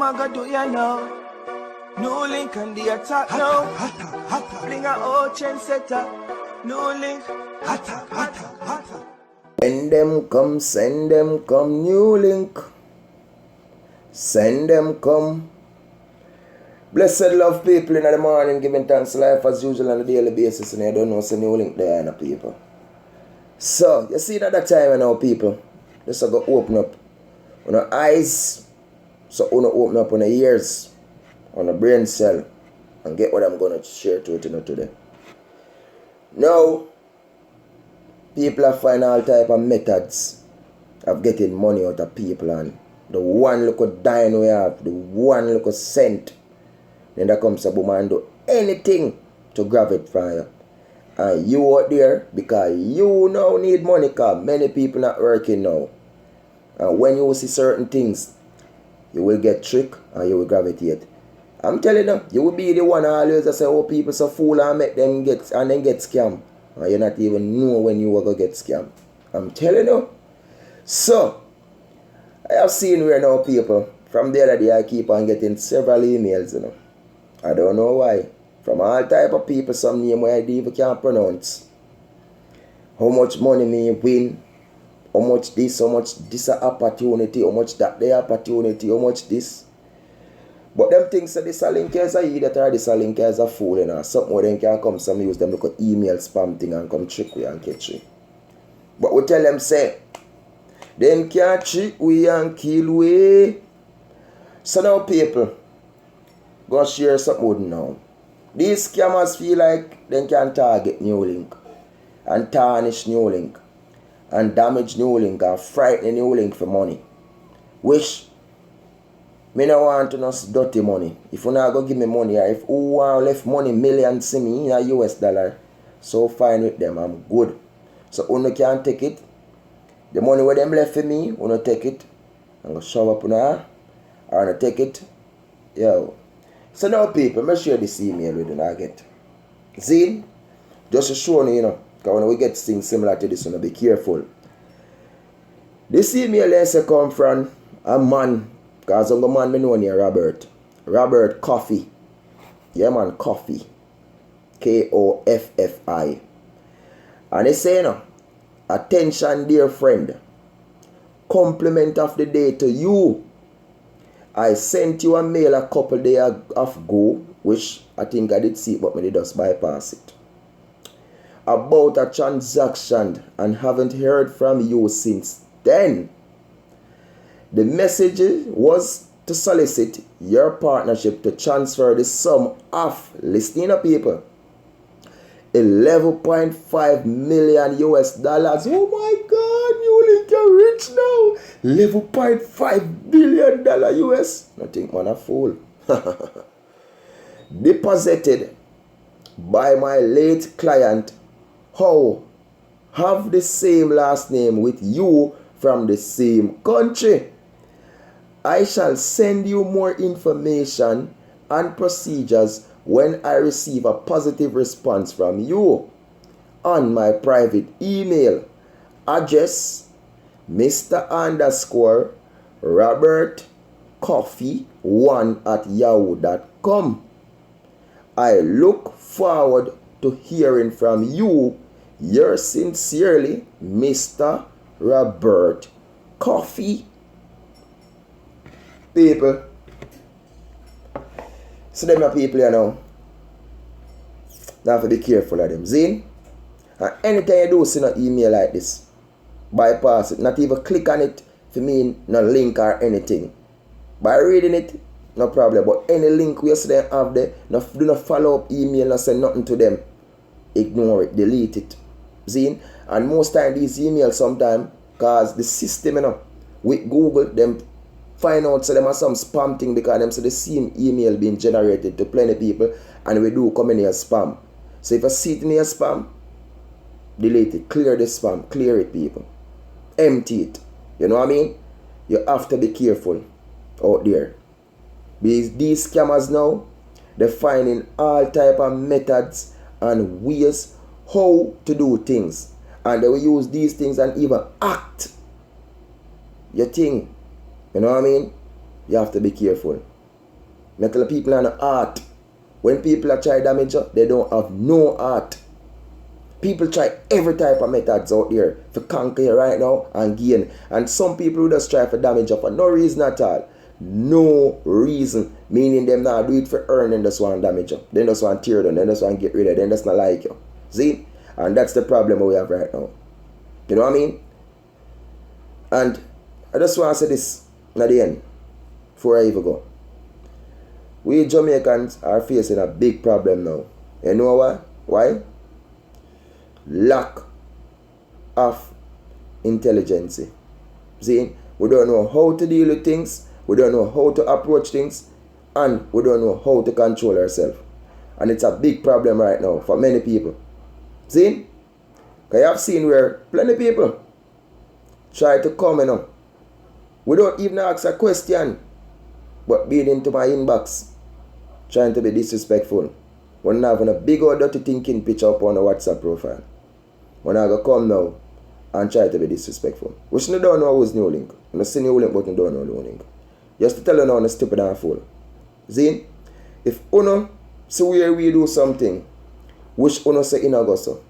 I gonna do ya now? Newlink and the attack now. Bring a old chain setter. Newlink. Send them come, Newlink. Send them come. Blessed love people in the morning, giving thanks to life as usual on a daily basis, and I don't know, so Newlink there, no people. So, you see that time now, people, just go open up on your eyes, so you open up on your ears, on the brain cell, and get what I'm going to share to you today. Now, people are finding all type of methods of getting money out of people, and the one little dime we have, the one little cent, then there comes a woman and do anything to grab it from you. And you out there, because you now need money, because many people not working now. And when you see certain things, you will get tricked and you will gravitate. I'm telling you, you will be the one always that say, oh, people so fool and make them get scammed. And you not even know when you are going to get scammed. I'm telling you. So, I have seen where now people, from the other day I keep on getting several emails, you know. I don't know why. From all type of people, some name where I even can't pronounce. How much money me win, how much this opportunity, how much that the opportunity, how much this. But them things that this a link as a idiot or this a link as a fool, you know. Something where them can come, some use them look at email spam thing and come trick we and catch you. But we tell them say, them can't trick we and kill we. So now people, go share something with them now. These scammers feel like they can target Newlink and tarnish Newlink and damage Newlink and frighten Newlink for money. Which, me no want to know dirty money. If you not go give me money, or if you want left money millions to me in a US dollar, so fine with them, I'm good. So you can take it. The money where them left for me, you take it and go show up on her, or you take it. Yo. So now people, let me share this email with you I get. See? Just to show you, know, because when we get things similar to this, you know, be careful. This email is come from a man, because I'm a man I know here, Robert. Robert Coffee. Yeah man, Coffee. Koffi. And he say, you know, attention dear friend. Compliment of the day to you. I sent you a mail a couple days ago, which I think I did see, but I did just bypass it, about a transaction and haven't heard from you since then. The message was to solicit your partnership to transfer the sum of, listening to people, $11.5 million US. Oh my God, Newlink, you're rich now. $11.5 billion US. Nothing man a fool. Deposited by my late client, how have the same last name with you from the same country. I shall send you more information and procedures when I receive a positive response from you on my private email address, Mr._Robert_Coffee1@yahoo.com. I look forward to hearing from you. Yours sincerely, Mr. Robert Coffee. People, so them are people, you know. Now have to be careful of them. See? And anytime you do see an email like this, bypass it. Not even click on it for me, no link or anything. By reading it, no problem. But any link we see them have there, do not follow up email, not send nothing to them. Ignore it, delete it. See? And most time these emails sometimes, because the system, you know, with Google, them find out so them are some spam thing because them see the same email being generated to plenty people and we do come in here spam. So if I see it in here spam, delete it, clear the spam, clear it people. Empty it. You know what I mean? You have to be careful out there. Because these scammers now, they're finding all type of methods and ways how to do things. And they will use these things and even act your thing. You know what I mean? You have to be careful. I tell the people on the art. When people are try damage you, they don't have no art. People try every type of methods out there to conquer you right now and gain. And some people who just try for damage you for no reason at all. No reason. Meaning them not do it for earning, just want damage you. They just want tear down, they just want get rid of them, they just not like you. See? And that's the problem we have right now. You know what I mean? And I just want to say this at the end, before I even go. We Jamaicans are facing a big problem now. You know why? Why? Lack of intelligence. See? We don't know how to deal with things, we don't know how to approach things, and we don't know how to control ourselves. And it's a big problem right now for many people. See? Because you have seen where plenty of people try to come in. We don't even ask a question, but being into my inbox, trying to be disrespectful. When I'm having a big old dirty thinking picture up on a WhatsApp profile. When I go come now and try to be disrespectful. Which you don't know who's Newlink. You see Newlink, but you don't know Newlink. Just to tell you now, I'm stupid and fool. See? If uno see where we do something, which uno say in a go so.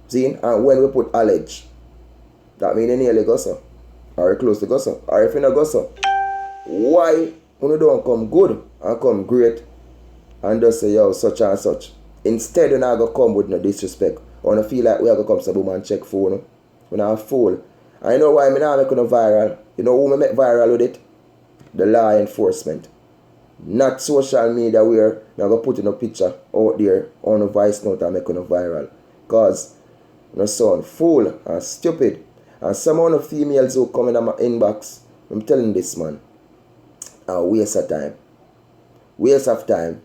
See? And when we put allege, that means you nearly go so. Or you close to go so. Or if you not go so. Why uno don't come good and come great and just say yo such and such? Instead you not go come with no disrespect. Or I feel like we are going to come to boom and check phone. We're not a fool. And you know why I'm not making a viral? You know who I make viral with it? The law enforcement. Not social media where I'm going to put in a picture out there on a voice note and making a viral. Because you sound fool and stupid. And some of the females who come in my inbox, I'm telling this man, a waste of time. Waste of time.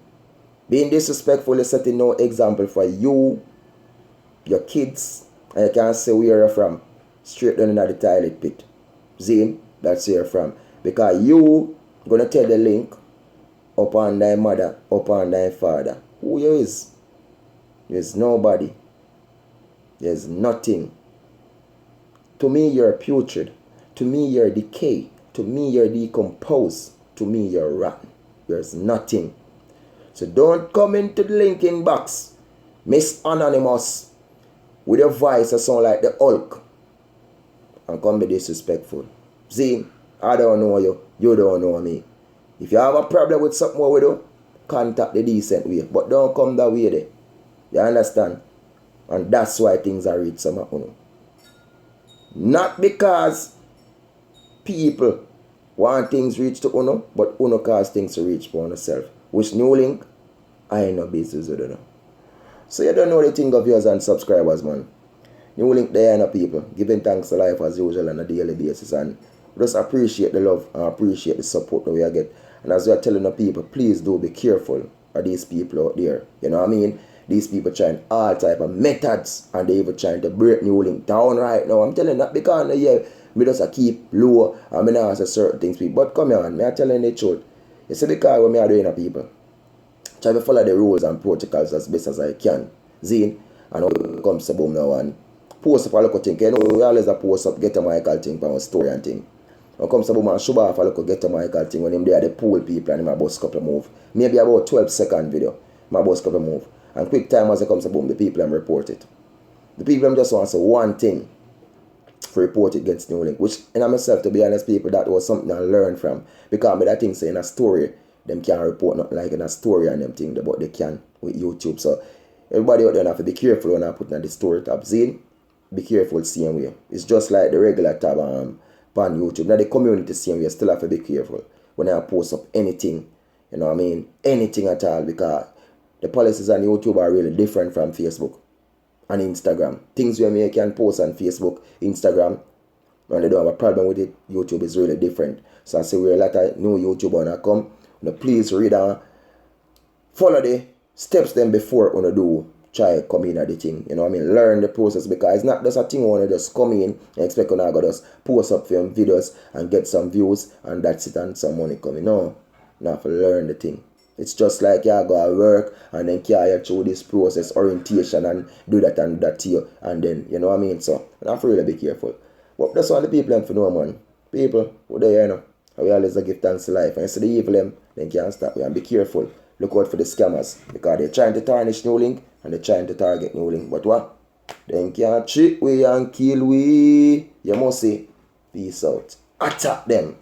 Being disrespectful is setting no example for you, your kids, and you can't say where you're from. Straight down into the toilet pit. Zane, that's where you're from. Because you gonna tell the link upon thy mother, upon thy father. Who you is? There's nobody. There's nothing. To me, you're putrid. To me, you're decay. To me, you're decomposed. To me, you're rotten. There's nothing. So don't come into the linking box, Miss Anonymous, with your voice that sound like the Hulk, and come be disrespectful. See, I don't know you, you don't know me. If you have a problem with something we do, contact the decent way, but don't come that way there. You understand? And that's why things are reached some of you. Not because people want things reached to Uno, but Uno cause things to reach for yourself. Which Newlink, I ain't no business with it. So you don't know the thing of yours and subscribers, man. Newlink there and people. Giving thanks to life as usual on a daily basis. And just appreciate the love and appreciate the support that we get. And as we are telling the people, please do be careful of these people out there. You know what I mean? These people trying all type of methods and they even trying to break Newlink down right now. I'm telling that because yeah, me just keep low and me not say certain things people. But come here, man, me are telling the truth. You see because what me are doing to people. Try to follow the rules and protocols as best as I can. Zine, and when it comes to boom now and post up a local thing. You know, we always a post up, get a Michael thing from a story and thing. When it comes to boom and show off a local get a Michael thing when him there the pool people and him a bus couple move. Maybe about 12-second video. My bus couple move. And quick time as it comes to boom, the people them report it. The people them just want to say one thing for report it against Newlink. Which in myself, to be honest, people, that was something I learned from. Because me that thing say in a story, them can't report nothing like in a story and them thing, but they can with YouTube. So everybody out there have to be careful when I put in the story tab. See? Be careful same way. It's just like the regular tab on YouTube. Now the community same way, still have to be careful when I post up anything. You know what I mean? Anything at all, because the policies on YouTube are really different from Facebook and Instagram. Things where you can post on Facebook, Instagram, and they don't have a problem with it, YouTube is really different. So I say where a lot of new YouTubers wanna come, please read and follow the steps them before you do try come in at the thing. You know what I mean? Learn the process, because it's not just a thing you want to just come in and expect you to just post up film videos and get some views and that's it and some money coming. No, you have to learn the thing. It's just like you go to work and then carry through this process, orientation, and do that and that to you, and then, you know what I mean? So, you have to really be careful. But that's all the people have to know, man. People, who they, you know. And we always give thanks to life. And you see the evil them, then can't stop we. And be careful. Look out for the scammers. Because they're trying to tarnish Newlink and they're trying to target Newlink. But what? They can't trick we and kill we. You must say, peace out. Attack them.